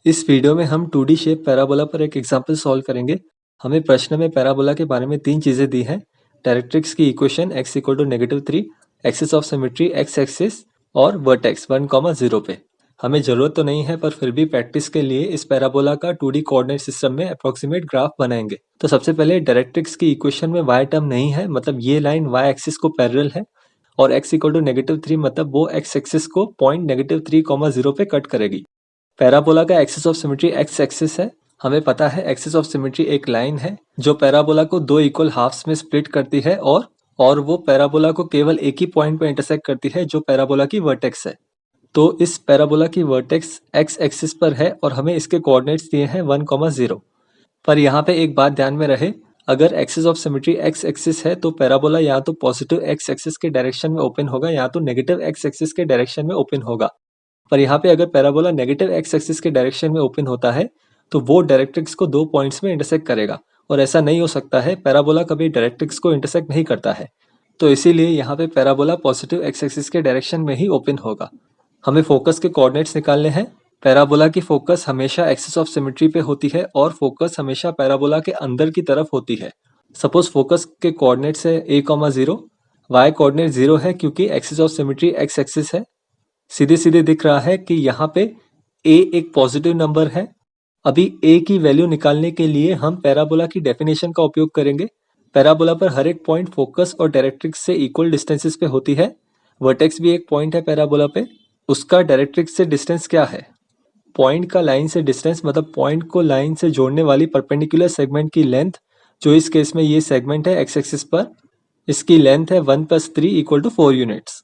इस वीडियो में हम 2D शेप पैराबोला पर एक एग्जाम्पल सॉल्व करेंगे। हमें प्रश्न में पैराबोला के बारे में तीन चीज़ें दी हैं। डायरेक्ट्रिक्स की equation x equal to -3, axis of symmetry x axis और वर्टेक्स 1,0 पे। हमें ज़रूरत तो नहीं है पर फिर भी प्रैक्टिस के लिए इस पैराबोला का 2D कोऑर्डिनेट सिस्टम में अप्रॉक्सीमेट ग्राफ बनाएंगे। तो सबसे पहले डायरेक्ट्रिक्स की इक्वेशन में y टर्म नहीं है, मतलब ये लाइन y एक्सिस को पैरेलल है, और x इक्वल टू -3 मतलब वो x एक्सिस को पॉइंट -3,0 पे कट करेगी। पैराबोला का axis of symmetry x axis है। हमें पता है एक्सिस ऑफ सिमेट्री एक लाइन है जो पैराबोला को दो इक्वल हाफ्स में स्प्लिट करती है और वो पैराबोला को केवल एक ही पॉइंट पे इंटरसेक्ट करती है जो पैराबोला की वर्टेक्स है। तो इस पैराबोला की वर्टेक्स x एक्सिस पर है और हमें इसके कोऑर्डिनेट्स दिए हैं 1,0। पर यहाँ पे एक बात ध्यान में रहे, अगर axis of symmetry x axis है तो पैराबोला या तो पॉजिटिव x एक्सिस के डायरेक्शन में ओपन होगा या तो नेगेटिव x एक्सिस के डायरेक्शन में ओपन होगा। पर यहाँ पे अगर पैराबोला नेगेटिव x एक्सिस के डायरेक्शन में ओपन होता है तो वो डायरेक्ट्रिक्स को दो पॉइंट्स में इंटरसेक्ट करेगा, और ऐसा नहीं हो सकता है, पैराबोला कभी डायरेक्ट्रिक्स को इंटरसेक्ट नहीं करता है। तो इसीलिए यहाँ पे पैराबोला पॉजिटिव x एक्सिस के डायरेक्शन में ही ओपन होगा। हमें फोकस के कोऑर्डिनेट्स निकालने हैं। पैराबोला की फोकस हमेशा एक्सिस ऑफ सिमेट्री पे होती है और फोकस हमेशा पैराबोला के अंदर की तरफ होती है। सपोज फोकस के कोऑर्डिनेट्स है a,0, y कोऑर्डिनेट 0 है क्योंकि axis of symmetry x axis है। सीधे सीधे दिख रहा है कि यहाँ पे a एक पॉजिटिव नंबर है। अभी a की वैल्यू निकालने के लिए हम पैराबोला की डेफिनेशन का उपयोग करेंगे। पैराबोला पर हर एक पॉइंट फोकस और डायरेक्ट्रिक्स से इक्वल डिस्टेंसेस पे होती है। वर्टेक्स भी एक पॉइंट है पैराबोला पे, उसका डायरेक्ट्रिक्स से डिस्टेंस क्या है? पॉइंट का लाइन से डिस्टेंस मतलब पॉइंट को लाइन से जोड़ने वाली परपेंडिकुलर सेगमेंट की लेंथ, जो इस केस में ये सेगमेंट है x एक्सिस पर, इसकी लेंथ है 1 + 3 = 4 यूनिट्स।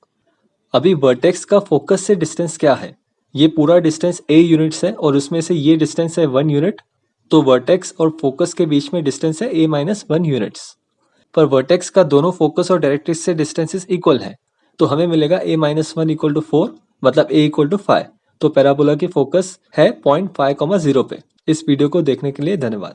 अभी वर्टेक्स का फोकस से डिस्टेंस क्या है? ये पूरा डिस्टेंस a यूनिट्स है और उसमें से ये डिस्टेंस है 1 यूनिट, तो वर्टेक्स और फोकस के बीच में डिस्टेंस है a-1 यूनिट्स। पर वर्टेक्स का दोनों फोकस और डायरेक्ट्रिक्स से डिस्टेंसेस इक्वल है, तो हमें मिलेगा a-1 = 4, मतलब a = 5। तो पैराबोला की फोकस है पॉइंट 5,0 पे। इस वीडियो को देखने के लिए धन्यवाद।